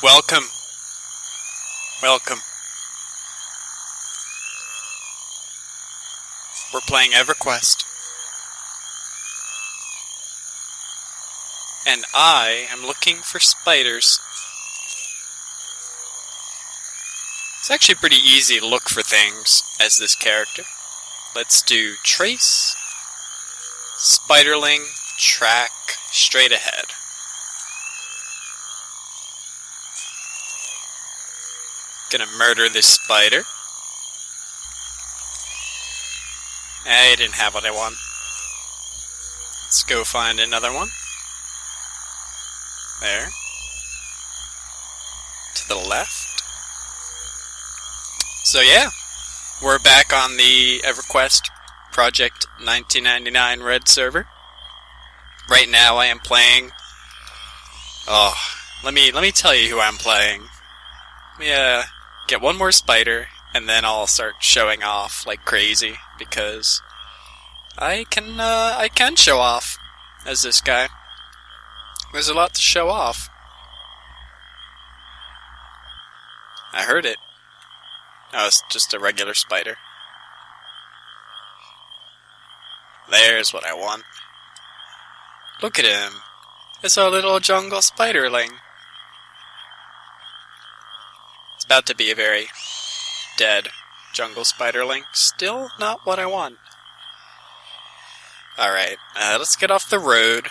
Welcome. Welcome. We're playing Everquest. And I am looking for spiders. It's actually pretty easy to look for things as this character. Let's do trace, spiderling, track, straight ahead. Gonna murder this spider. I didn't have what I want. Let's go find another one. There. To the left. So yeah, we're back on the Everquest Project 1999 Red server. Right now I am playing... let me tell you who I'm playing. Let me get one more spider, and then I'll start showing off like crazy, because I can show off as this guy. There's a lot to show off. I heard it. Oh, it's just a regular spider. There's what I want. Look at him. It's our little jungle spiderling. It's about to be a very dead jungle spiderling. Still not what I want. Alright, let's get off the road,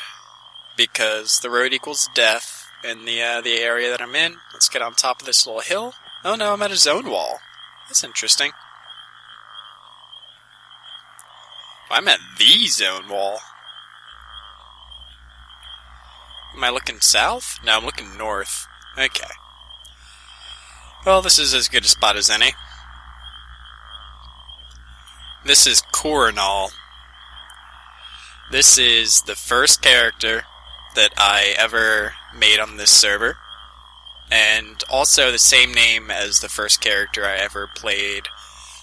because the road equals death in the area that I'm in. Let's get on top of this little hill. Oh no, I'm at a zone wall. That's interesting. I'm at the zone wall. Am I looking south? No, I'm looking north. Okay. Well, this is as good a spot as any. This is Coronal. This is the first character that I ever made on this server, and also the same name as the first character I ever played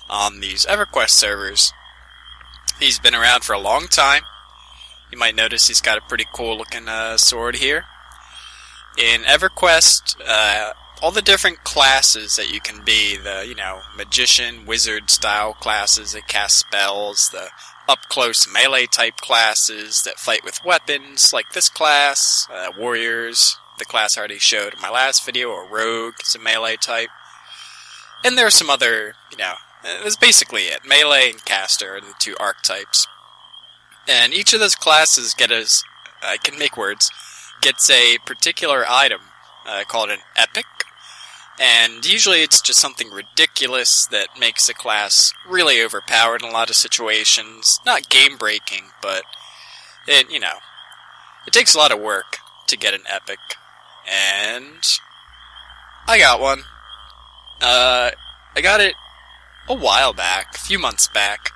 on these Everquest servers. He's been around for a long time. You might notice he's got a pretty cool looking sword here. In Everquest, all the different classes that you can be, the, magician, wizard style classes that cast spells, the up-close melee type classes that fight with weapons, like this class, warriors, the class I already showed in my last video, or rogue, is a melee type. And there are some other, that's basically it. Melee and caster are the two archetypes. And each of those classes gets a particular item called an epic. And usually it's just something ridiculous that makes a class really overpowered in a lot of situations. Not game-breaking, but it takes a lot of work to get an epic. And I got one. I got it a while back, a few months back.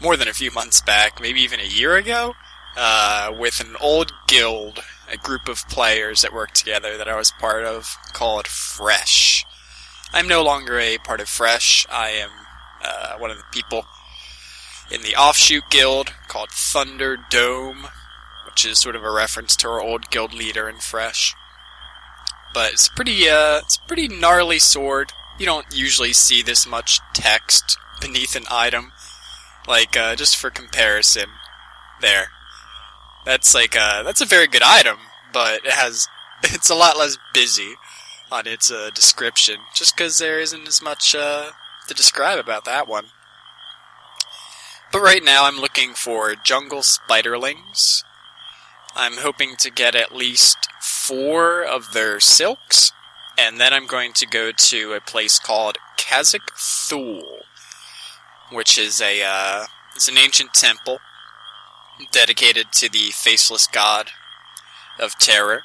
More than a few months back, maybe even a year ago, with an old guild, a group of players that worked together that I was part of, called Fresh. I'm no longer a part of Fresh. I am one of the people in the offshoot guild called Thunder Dome, which is sort of a reference to our old guild leader in Fresh. But it's a pretty gnarly sword. You don't usually see this much text beneath an item. Like, just for comparison, there. That's a very good item, but it's a lot less busy on its description, just because there isn't as much to describe about that one. But right now I'm looking for jungle spiderlings. I'm hoping to get at least 4 of their silks, and then I'm going to go to a place called Kazakh Thule, which is it's an ancient temple dedicated to the faceless god of terror.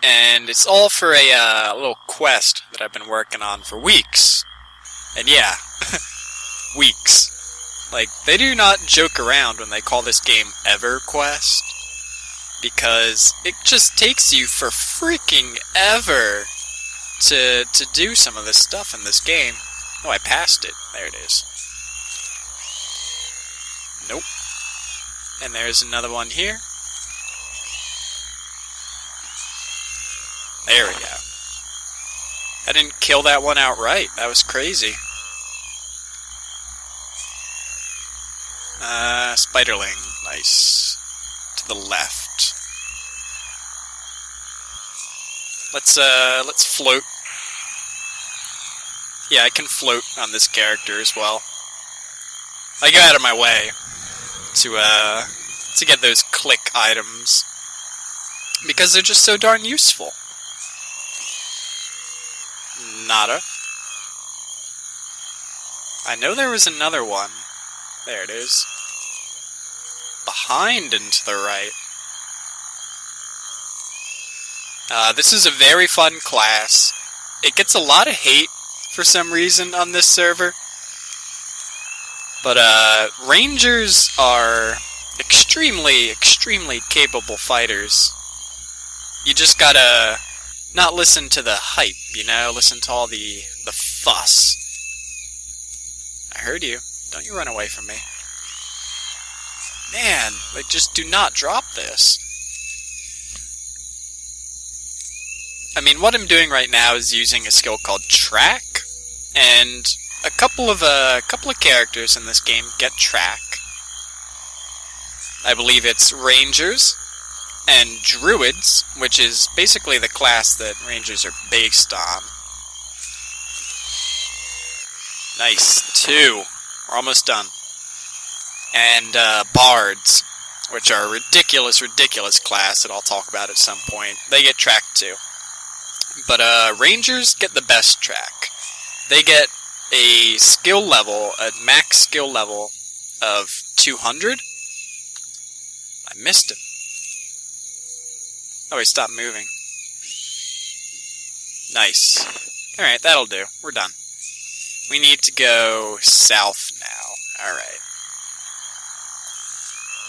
And it's all for a little quest that I've been working on for weeks. And yeah, weeks. Like, they do not joke around when they call this game Everquest, because it just takes you for freaking ever to do some of this stuff in this game. Oh, I passed it. There it is. Nope. And there's another one here. There we go. I didn't kill that one outright. That was crazy. Spiderling. Nice. To the left. Let's float. Yeah, I can float on this character as well. I go out of my way to get those click items because they're just so darn useful. Nada. I know there was another one. There it is. Behind and to the right. This is a very fun class. It gets a lot of hate for some reason on this server. But Rangers are extremely, extremely capable fighters. You just gotta not listen to the hype, you know? Listen to all the fuss. I heard you. Don't you run away from me. Man, like, just do not drop this. I mean, what I'm doing right now is using a skill called Track, and a couple of characters in this game get Track. I believe it's Rangers and Druids, which is basically the class that Rangers are based on. Nice. 2. We're almost done. And Bards, which are a ridiculous, ridiculous class that I'll talk about at some point. They get Track too. But Rangers get the best Track. They get a skill level, a max skill level of 200. I missed him. Oh, he stopped moving. Nice. Alright, that'll do. We're done. We need to go south now. Alright.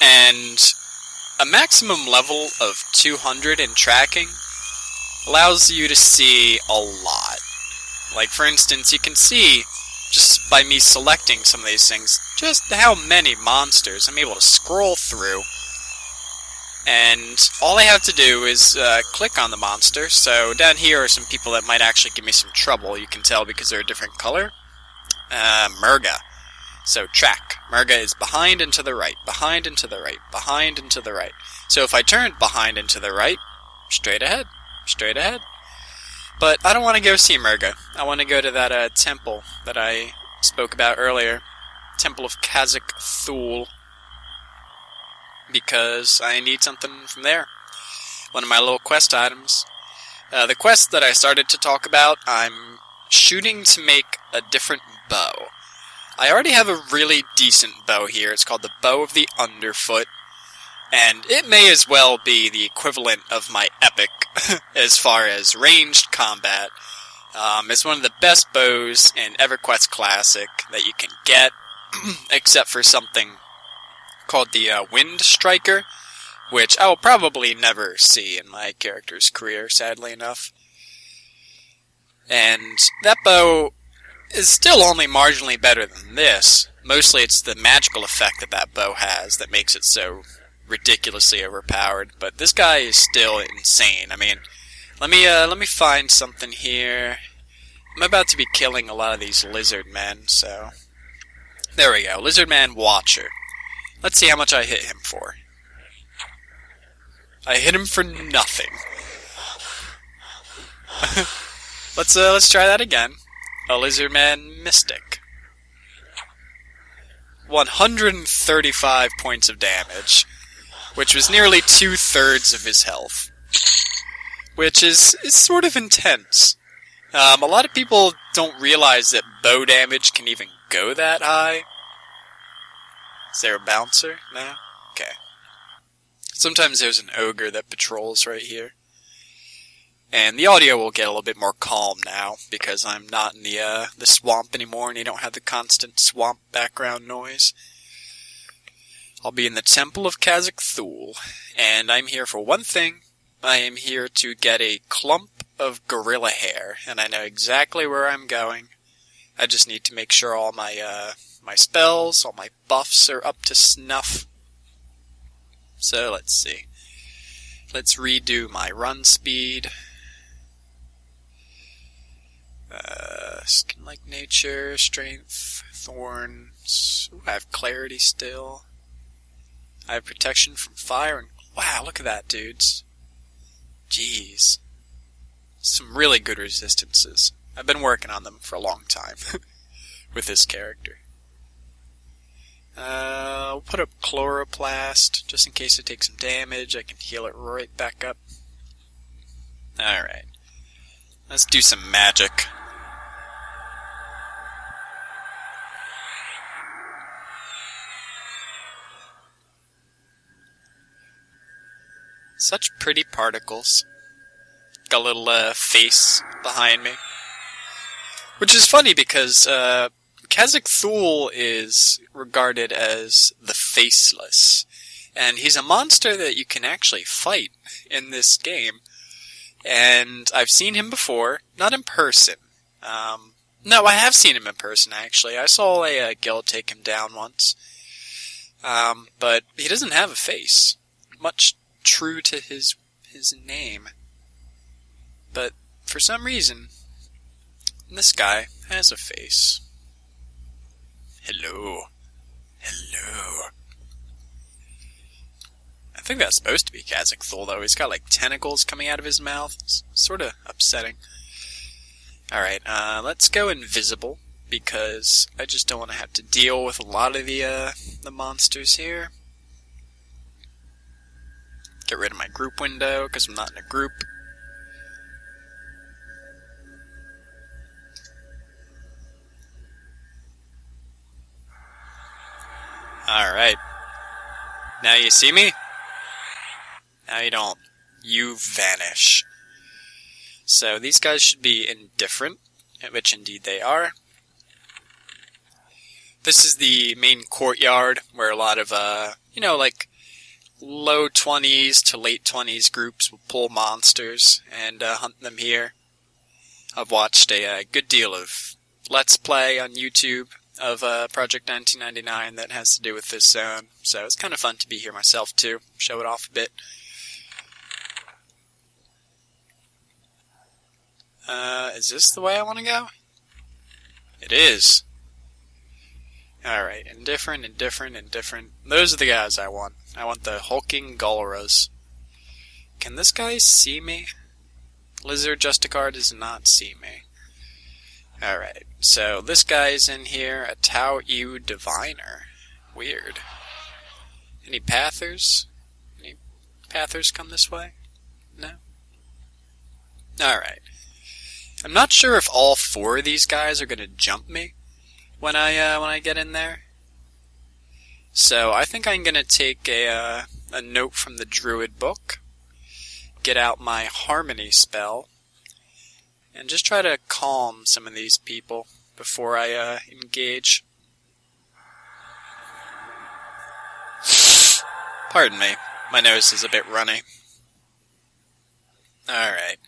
And a maximum level of 200 in tracking allows you to see a lot. Like, for instance, you can see, just by me selecting some of these things, just how many monsters I'm able to scroll through. And all I have to do is click on the monster. So down here are some people that might actually give me some trouble. You can tell because they're a different color. Murga. So Track. Murga is behind and to the right, behind and to the right, behind and to the right. So if I turn behind and to the right, straight ahead, straight ahead. But I don't want to go see Murga. I want to go to that temple that I spoke about earlier. Temple of Kazakh Thul. Because I need something from there. One of my little quest items. The quest that I started to talk about, I'm shooting to make a different bow. I already have a really decent bow here. It's called the Bow of the Underfoot. And it may as well be the equivalent of my epic as far as ranged combat. It's one of the best bows in Everquest Classic that you can get, except for something called the Wind Striker, which I will probably never see in my character's career, sadly enough. And that bow is still only marginally better than this. Mostly it's the magical effect that that bow has that makes it so ridiculously overpowered. But this guy is still insane. I mean, let me find something here. I'm about to be killing a lot of these lizard men, so there we go. Lizard Man Watcher. Let's see how much I hit him for. I hit him for nothing. Let's try that again. A Lizardman Mystic. 135 points of damage, which was nearly 2/3 of his health. Which is sort of intense. A lot of people don't realize that bow damage can even go that high. Is there a bouncer? No? Okay. Sometimes there's an ogre that patrols right here. And the audio will get a little bit more calm now, because I'm not in the swamp anymore, and you don't have the constant swamp background noise. I'll be in the Temple of Kazakh Thul, and I'm here for one thing. I am here to get a clump of gorilla hair, and I know exactly where I'm going. I just need to make sure all my spells, all my buffs are up to snuff. So let's see. Let's redo my run speed. list. Like nature, strength, thorns. Ooh, I have clarity still. I have protection from fire. And wow, look at that, dudes. Jeez. Some really good resistances. I've been working on them for a long time with this character. We'll put a chloroplast just in case it takes some damage. I can heal it right back up. Alright. Let's do some magic. Such pretty particles. Got a little face behind me. Which is funny because Kazakh Thule is regarded as the Faceless. And he's a monster that you can actually fight in this game. And I've seen him before, not in person. No, I have seen him in person, actually. I saw a guild take him down once. But he doesn't have a face. Much true to his name. But for some reason, this guy has a face. Hello. Hello. I think that's supposed to be Kazakh Thule, though. He's got, like, tentacles coming out of his mouth. It's sort of upsetting. Alright, let's go invisible, because I just don't want to have to deal with a lot of the monsters here. Get rid of my group window, because I'm not in a group. Alright. Now you see me? Now you don't. You vanish. So these guys should be indifferent, which indeed they are. This is the main courtyard where a lot of, like low 20s to late 20s groups will pull monsters and hunt them here. I've watched a good deal of Let's Play on YouTube of Project 1999 that has to do with this zone, so it's kind of fun to be here myself too, show it off a bit. Is this the way I want to go? It is. Alright, indifferent. Those are the guys I want. I want the hulking Gulras. Can this guy see me? Lizard Justicar does not see me. Alright, so this guy's in here, a Tau Ew Diviner. Weird. Any Pathers? Any Pathers come this way? No? Alright. I'm not sure if all four of these guys are gonna jump me when I get in there. So I think I'm gonna take a note from the Druid book, get out my Harmony spell, and just try to calm some of these people before I engage. Pardon me, my nose is a bit runny. Alright.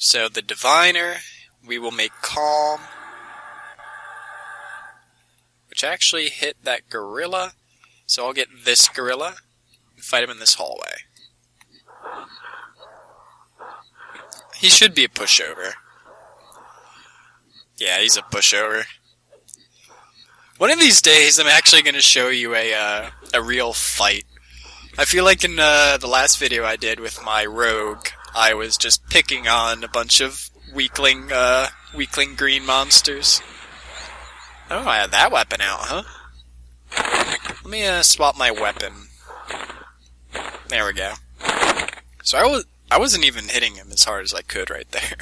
So the Diviner, we will make calm, which actually hit that gorilla. So I'll get this gorilla and fight him in this hallway. He should be a pushover. Yeah, he's a pushover. One of these days, I'm actually going to show you a real fight. I feel like in the last video I did with my rogue, I was just picking on a bunch of weakling green monsters. Oh, I had that weapon out, huh? Let me swap my weapon. There we go. So I wasn't even hitting him as hard as I could right there.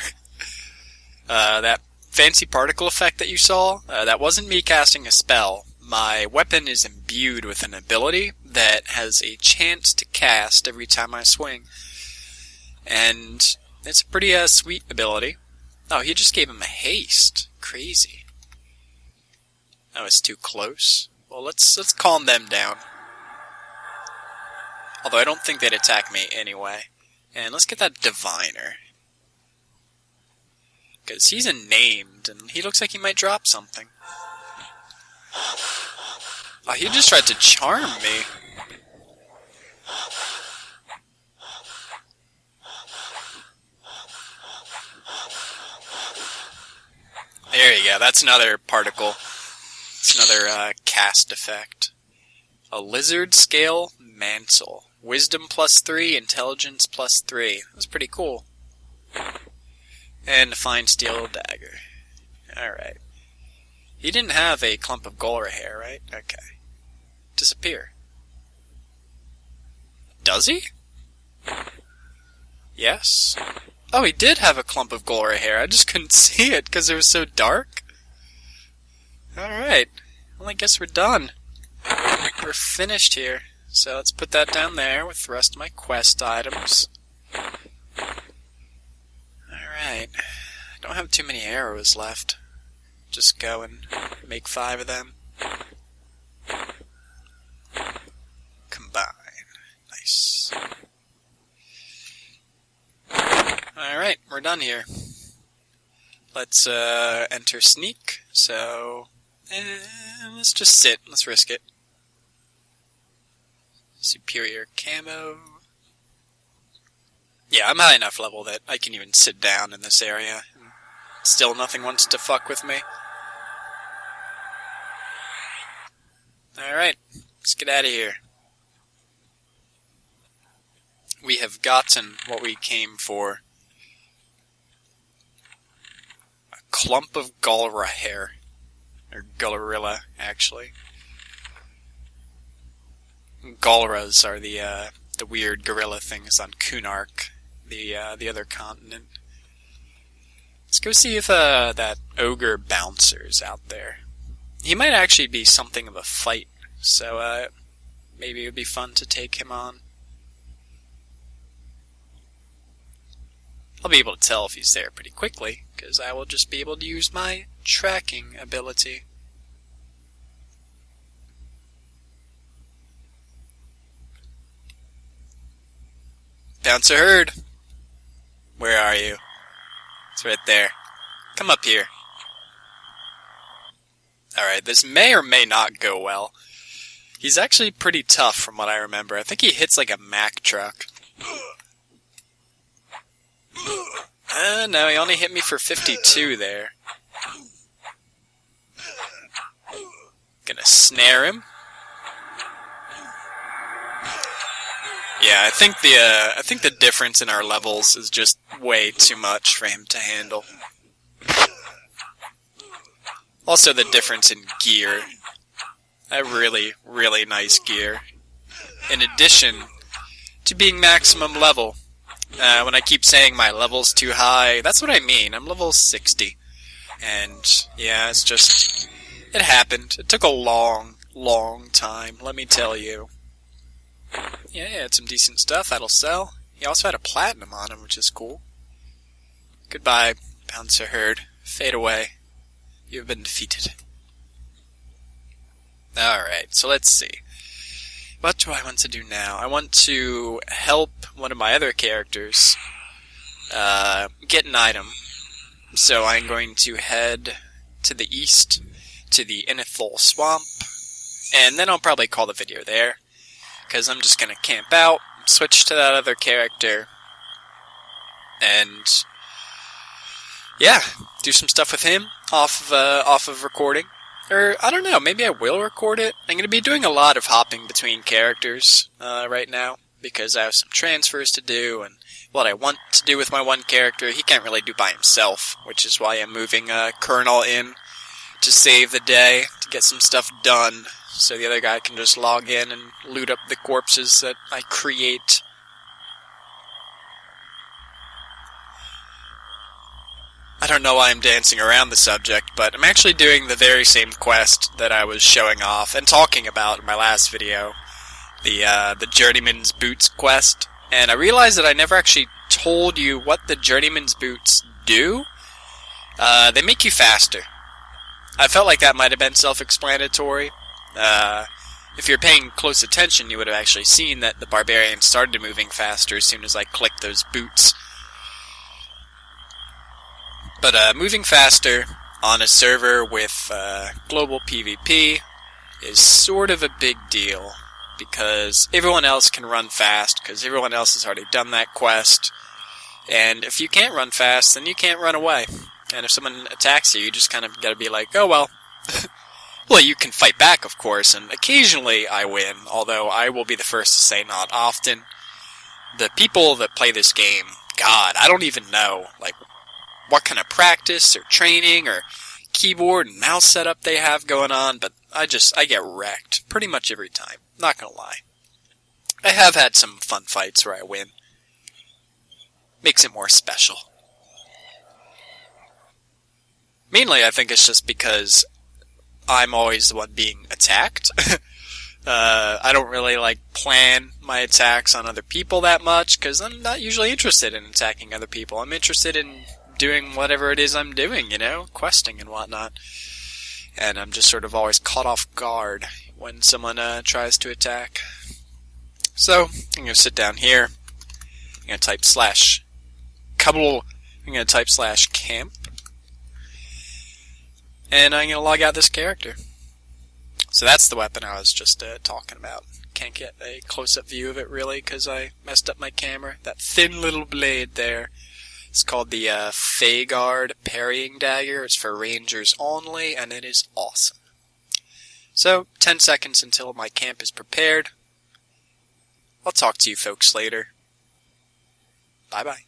That fancy particle effect that you saw, that wasn't me casting a spell. My weapon is imbued with an ability that has a chance to cast every time I swing. And it's a pretty sweet ability. Oh, he just gave him a haste. Crazy. Oh, it's too close. Well, let's calm them down. Although I don't think they'd attack me anyway. And let's get that Diviner. Because he's unnamed, and he looks like he might drop something. Oh, he just tried to charm me. There you yeah, that's another particle. It's another cast effect. A lizard scale mantle. Wisdom +3, intelligence +3. That's pretty cool. And a fine steel dagger. Alright. He didn't have a clump of Golra hair, right? Okay. Disappear. Does he? Yes. Oh, he did have a clump of Golra hair. I just couldn't see it because it was so dark. Alright. Well, I guess we're done. We're finished here. So let's put that down there with the rest of my quest items. Alright. I don't have too many arrows left. Just go and make 5 of them. Combine. Nice. Alright, we're done here. Let's enter sneak. So, let's just sit. Let's risk it. Superior camo. Yeah, I'm high enough level that I can even sit down in this area. Still nothing wants to fuck with me. Alright, let's get out of here. We have gotten what we came for. A clump of Golra hair. Or Gullarilla, actually. Golras are the weird gorilla things on Kunark, the other continent. Let's go see if that Ogre bouncer's out there. He might actually be something of a fight, so maybe it would be fun to take him on. I'll be able to tell if he's there pretty quickly, because I will just be able to use my tracking ability. Bouncer herd! Where are you? It's right there. Come up here. Alright, this may or may not go well. He's actually pretty tough from what I remember. I think he hits like a Mack truck. No, he only hit me for 52 there. Gonna snare him. Yeah, I think the difference in our levels is just way too much for him to handle. Also the difference in gear. I have really, really nice gear. In addition to being maximum level. When I keep saying my level's too high, that's what I mean. I'm level 60. And yeah, it's just... it happened. It took a long, long time, let me tell you. Yeah, he had some decent stuff that'll sell. He also had a platinum on him, which is cool. Goodbye, Bouncer Herd. Fade away. You have been defeated. Alright, so let's see. What do I want to do now? I want to help one of my other characters get an item. So I'm going to head to the east, to the Inithol Swamp, and then I'll probably call the video there. Because I'm just going to camp out, switch to that other character, and yeah, do some stuff with him off of recording. Or, I don't know, maybe I will record it. I'm going to be doing a lot of hopping between characters right now, because I have some transfers to do, and what I want to do with my one character, he can't really do by himself, which is why I'm moving Colonel in to save the day, to get some stuff done. So the other guy can just log in and loot up the corpses that I create. I don't know why I'm dancing around the subject, but I'm actually doing the very same quest that I was showing off and talking about in my last video. The Journeyman's Boots quest. And I realized that I never actually told you what the Journeyman's Boots do. They make you faster. I felt like that might have been self-explanatory. If you're paying close attention, you would have actually seen that the barbarian started moving faster as soon as I clicked those boots. But moving faster on a server with global PvP is sort of a big deal, because everyone else can run fast, because everyone else has already done that quest, and if you can't run fast, then you can't run away. And if someone attacks you, you just kind of gotta be like, oh well. Well, you can fight back, of course, and occasionally I win, although I will be the first to say not often. The people that play this game, God, I don't even know, like, what kind of practice or training or keyboard and mouse setup they have going on, but I get wrecked pretty much every time, not gonna lie. I have had some fun fights where I win. Makes it more special. Mainly, I think it's just because I'm always the one being attacked. I don't really plan my attacks on other people that much, because I'm not usually interested in attacking other people. I'm interested in doing whatever it is I'm doing, questing and whatnot. And I'm just sort of always caught off guard when someone tries to attack. So, I'm going to sit down here. I'm going to type /camp. And I'm going to log out this character. So that's the weapon I was just talking about. Can't get a close-up view of it really because I messed up my camera. That thin little blade there. It's called the Fagard Parrying Dagger. It's for rangers only, and it is awesome. So, 10 seconds until my camp is prepared. I'll talk to you folks later. Bye-bye.